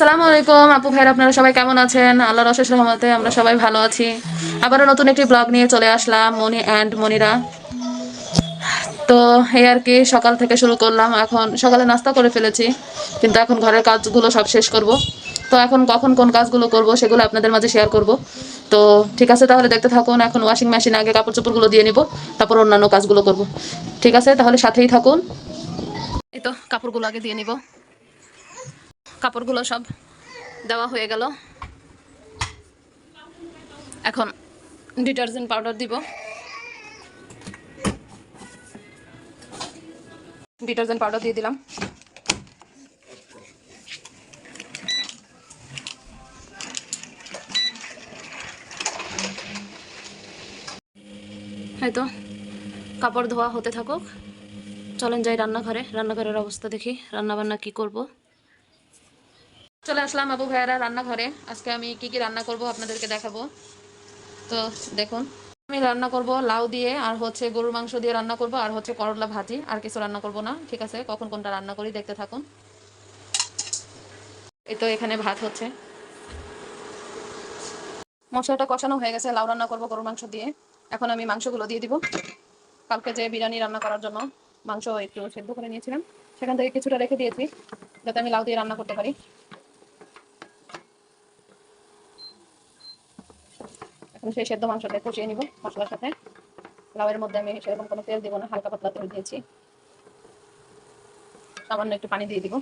আসসালামু আলাইকুম আপু ভাইরা, আপনারা সবাই কেমন আছেন? আল্লাহর অশেষ রহমতে আমরা সবাই ভালো আছি। আবারও নতুন একটি ব্লগ নিয়ে চলে আসলাম, মনি অ্যান্ড মনিরা। তো এই আর কি, সকাল থেকে শুরু করলাম। এখন সকালে নাস্তা করে ফেলেছি, কিন্তু এখন ঘরের কাজগুলো সব শেষ করব। তো এখন কখন কোন কাজগুলো করব সেগুলো আপনাদের মাঝে শেয়ার করব। তো ঠিক আছে, তাহলে দেখতে থাকুন। এখন ওয়াশিং মেশিনে আগে কাপড় চোপড়গুলো দিয়ে নিব, তারপর অন্যান্য কাজগুলো করব। ঠিক আছে, তাহলে সাথেই থাকুন। এই তো কাপড়গুলো আগে দিয়ে নিব। কাপড়গুলো সব দেওয়া হয়ে গেল। এখন ডিটারজেন্ট পাউডার দিব। ডিটারজেন্ট পাউডার দিয়ে দিলাম। হয়তো কাপড় ধোয়া হতে থাকুক, চলেন যাই রান্নাঘরে। রান্নাঘরের অবস্থা দেখি, রান্না বান্না কি করব। চলে আসলাম আবু ভাইয়ারা রান্নাঘরে। আজকে আমি কি কি রান্না করব আপনাদেরকে দেখাবো। তো দেখুন, আমি রান্না করব লাউ দিয়ে, আর হচ্ছে গরুর মাংস দিয়ে রান্না করব, আর হচ্ছে করলা ভাজি। আর কিছু রান্না করব না। ঠিক আছে, কখন কোনটা রান্না করি দেখতে থাকুন। এই তো এখানে ভাত হচ্ছে, মশলাটা কষানো হয়ে গেছে। লাউ রান্না করব গরুর মাংস দিয়ে। এখন আমি মাংসগুলো দিয়ে দিব। কালকে যে বিরিয়ানি রান্না করার জন্য মাংস একটু সেদ্ধ করে নিয়েছিলাম, সেখান থেকে কিছুটা রেখে দিয়েছি যাতে আমি লাউ দিয়ে রান্না করতে পারি। এখন সেই সেদ্ধ মাংসটা কষিয়ে নিব মশলার সাথে। লাউয়ের মধ্যে আমি সেরকম কোনো তেল দিব না, হালকা পাতলা তেল দিয়েছি। সামান্য একটু পানি দিয়ে দিব।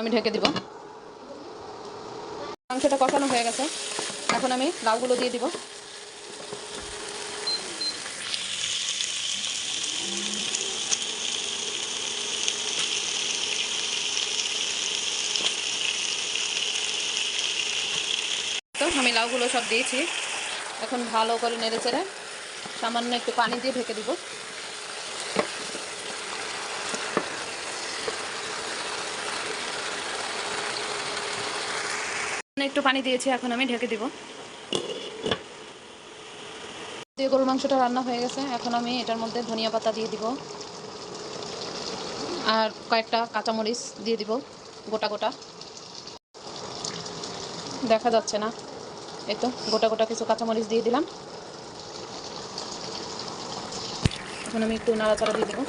আমি ঢেকে দিব। মাংসটা কষানো হয়ে গেছে, এখন আমি লাউগুলো দিয়ে দিব। তো আমি লাউগুলো সব দিয়েছি। এখন ভালো করে নেড়ে চেড়ে সামান্য একটু পানি দিয়ে ঢেকে দিব। একটু পানি দিয়েছি, এখন আমি ঢেকে দিব। দিয়ে গরুর মাংসটা রান্না হয়ে গেছে। এখন আমি এটার মধ্যে ধনিয়া পাতা দিয়ে দিব, আর কয়েকটা কাঁচামরিচ দিয়ে দিব গোটা গোটা। দেখা যাচ্ছে না, এই তো গোটা গোটা কিছু কাঁচামরিচ দিয়ে দিলাম। এখন আমি একটু নাড়াচাড়া দিয়ে দেবো।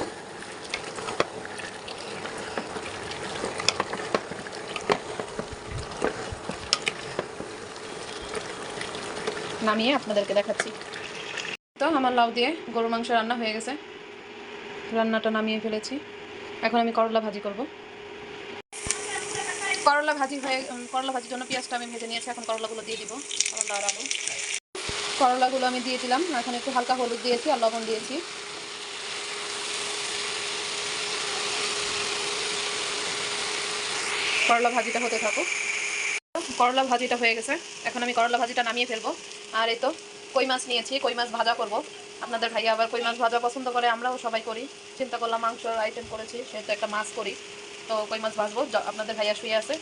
নামিয়ে আপনাদেরকে দেখাচ্ছি। তো আমার লাউ দিয়ে গরুর মাংস রান্না হয়ে গেছে, রান্নাটা নামিয়ে ফেলেছি। এখন আমি করলা ভাজি করব। করলা ভাজির জন্য পেঁয়াজটা আমি ভেজে নিয়েছি। এখন করলাগুলো দিয়ে দিব। করলা আর আলু, করলাগুলো আমি দিয়ে দিলাম। এখন একটু হালকা হলুদ দিয়েছি আর লবণ দিয়েছি। করলা ভাজিটা হতে থাকুক। করলা ভাজিটা হয়ে গেছে, এখন আমি করলা ভাজিটা নামিয়ে ফেলবো। আর এই তো কই মাছ নিয়েছি, কই মাছ ভাজা করব। আপনাদের ভাইয়া আবার কই মাছ ভাজা পছন্দ করে, আমরাও সবাই করি। চিন্তা করলাম মাংসর আইটেম করেছি, সেহেতু একটা মাছ করি। তো কই মাছ ভাজবো, আপনাদের ভাইয়া শুয়ে আছে,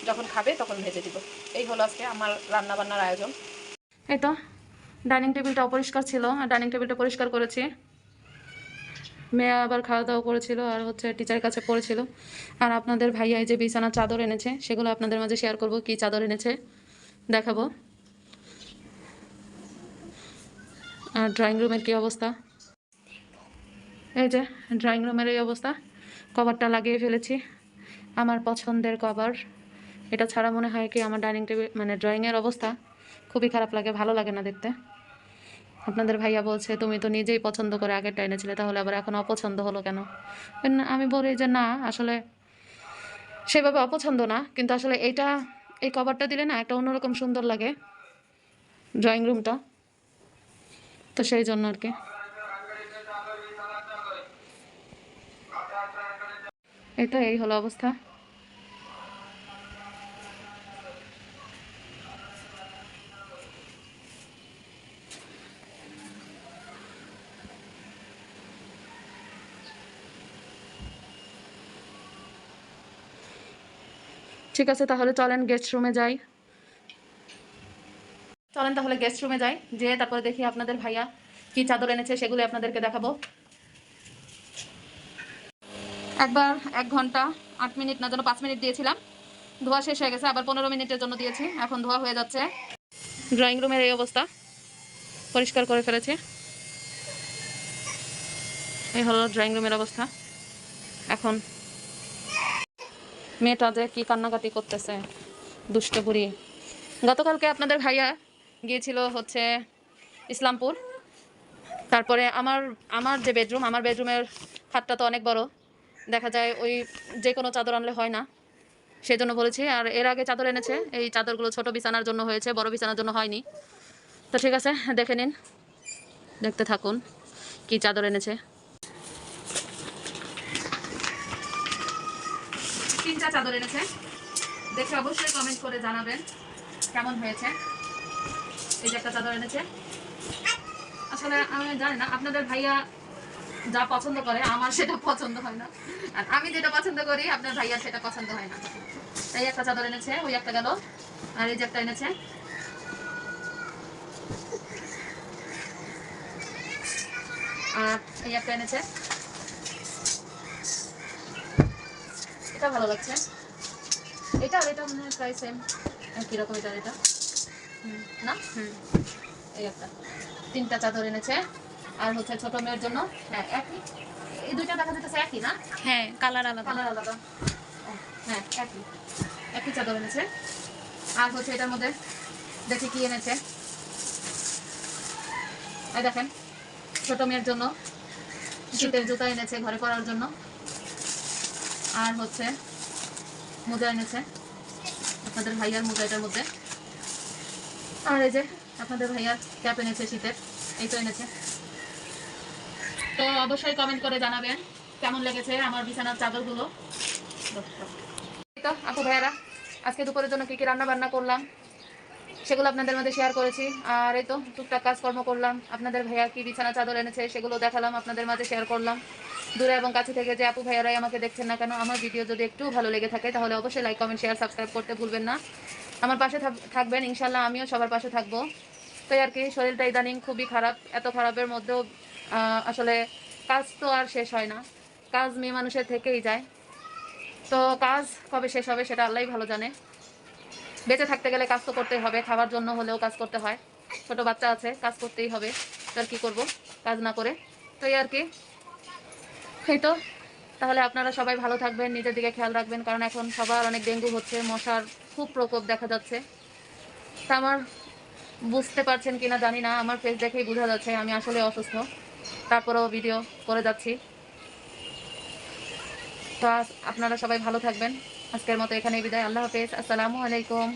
যখন খাবে তখন ভেজে দিব। এই হলো আজকে আমার রান্না বান্নার আয়োজন। এই তো ডাইনিং টেবিলটা অপরিষ্কার ছিল, আর ডাইনিং টেবিলটা পরিষ্কার করেছি। মেয়ে আবার খাওয়া দাওয়া করেছিল, আর হচ্ছে টিচারের কাছে পড়েছিল। আর আপনাদের ভাইয়া যে বিছানার চাদর এনেছে, সেগুলো আপনাদের মাঝে শেয়ার করব। কি চাদর এনেছে দেখাবো। আর ড্রয়িং রুমের কী অবস্থা, এই যে ড্রয়িং রুমের এই অবস্থা। কভারটা লাগিয়ে ফেলেছি, আমার পছন্দের কভার। এটা ছাড়া মনে হয় কি আমার ডাইনিং টেবিল মানে ড্রয়িংয়ের অবস্থা খুবই খারাপ লাগে, ভালো লাগে না দেখতে। আপনাদের ভাইয়া বলছে তুমি তো নিজেই পছন্দ করে আগেরটা এনেছিলে, তাহলে আবার এখন অপছন্দ হলো কেন? আমি বলি যে না, আসলে সেভাবে অপছন্দ না, কিন্তু আসলে এই কভারটা দিলে না একটা অন্যরকম সুন্দর লাগে ড্রয়িং রুমটা, তো সেই জন্য আর কি। এই হলো অবস্থা। ঠিক আছে, তাহলে চলেন গেস্ট রুমে যাই। চলেন তাহলে গেস্ট রুমে যাই, যেয়ে তারপরে দেখি আপনাদের ভাইয়া কি চাদর এনেছে সেগুলো আপনাদেরকে দেখাবো। একবার 1 ঘন্টা 8 মিনিট না যেন 5 মিনিট দিয়েছিলাম, ধোয়া শেষ হয়ে গেছে, আবার 15 মিনিটের জন্য দিয়েছি, এখন ধোয়া হয়ে যাচ্ছে। ড্রয়িং রুমের এই অবস্থা, পরিষ্কার করে ফেলেছি। এই হলো ড্রয়িং রুমের অবস্থা। এখন মেয়েটা যে কি কান্নাকাটি করতেছে, দুষ্ট বুড়ি। গতকালকে আপনাদের ভাইয়া গিয়েছিল হচ্ছে ইসলামপুর। তারপরে আমার আমার যে বেডরুম, আমার বেডরুমের খাটটা তো অনেক বড়, দেখা যায় ওই যে কোনো চাদর আনলে হয় না, সেই জন্য বলেছি। আর এর আগে চাদর এনেছে, এই চাদরগুলো ছোট বিছানার জন্য হয়েছে, বড় বিছানার জন্য হয়নি। তো ঠিক আছে, দেখে নিন, দেখতে থাকুন কি চাদর এনেছে। 3টা চাদর এনেছে, দেখে অবশ্যই কমেন্ট করে জানাবেন কেমন হয়েছে। এই যে একটা চাদর এনেছে। আসলে আমি জানি না আপনাদের ভাইয়া যা পছন্দ করে আমার সেটা পছন্দ হয় না, আর আমি যেটা পছন্দ করি আপনার ভাইয়া সেটা পছন্দ হয় না। এই একটা চাদর এনেছে, ওই একটা গেল, আর এই যে একটা এনেছে। আর এই একটা এনেছে, এটা ভালো লাগছে। এটা আর এটা মনে হয় প্রায় সেম, একই রকম। এটা এটা না, এই একটা। 3টা চাদর এনেছে। আর হচ্ছে ছোট মেয়ের জন্য, হ্যাঁ একই, এই দুইটা দেখা যেতেছে একই না? হ্যাঁ, কালার আলাদা। কালার আলাদা। হ্যাঁ একই, একই চাদর এনেছে। আর হচ্ছে এটার মধ্যে দেখি কি এনেছে। এই দেখেন, ছোট মেয়ের জন্য শীতের জুতা এনেছে ঘরে পরার জন্য। আর হচ্ছে মোজা এনেছে, আপনাদের ভাইয়ার মোজা এটার মধ্যে। আর এই যে আপনাদের ভাইয়ার ক্যাপ এনেছে শীতের, এই তো এনেছে। তো অবশ্যই কমেন্ট করে জানাবেন কেমন লেগেছে আমার বিছানার চাদরগুলো। তো আপু ভাইয়ারা, আজকে দুপুরের জন্য কি কি রান্না বান্না করলাম সেগুলো আপনাদের মধ্যে শেয়ার করেছি। আর এই তো টুকটাক কাজকর্ম করলাম, আপনাদের ভাইয়া কি বিছানা চাদর এনেছে সেগুলো দেখালাম, আপনাদের মাঝে শেয়ার করলাম। দূরে এবং কাছে থেকে যে আপু ভাইয়ারাই আমাকে দেখছেন না কেন, আমার ভিডিও যদি একটু ভালো লেগে থাকে তাহলে অবশ্যই লাইক কমেন্ট শেয়ার সাবস্ক্রাইব করতে ভুলবেন না। আমার পাশে থাকবেন ইনশাল্লাহ, আমিও সবার পাশে থাকবো। তো আর কি, শরীরটা ইদানিং খুবই খারাপ। এত খারাপের মধ্যেও আসলে কাজ তো আর শেষ হয় না, কাজ মেয়ে মানুষের থেকেই যায়। তো কাজ কবে শেষ হবে সেটা আল্লাহই ভালো জানে। বেঁচে থাকতে গেলে কাজ তো করতেই হবে, খাবার জন্য হলেও কাজ করতে হয়। ছোট বাচ্চা আছে, কাজ করতেই হবে। তো আর কি করবো কাজ না করে। তো এই আর কি, এই তো। তাহলে আপনারা সবাই ভালো থাকবেন, নিজের দিকে খেয়াল রাখবেন, কারণ এখন সবার অনেক ডেঙ্গু হচ্ছে, মশার খুব প্রকোপ দেখা যাচ্ছে। তা আমার বুঝতে পারছেন কিনা জানি না, আমার ফেস দেখেই বোঝা যাচ্ছে আমি আসলে অসুস্থ, তারপরেও ভিডিও করে যাচ্ছি। তো আপনারা সবাই ভালো থাকবেন। আজকের মতো এখানেই বিদায়। আল্লাহ হাফেজ, আসসালামু আলাইকুম।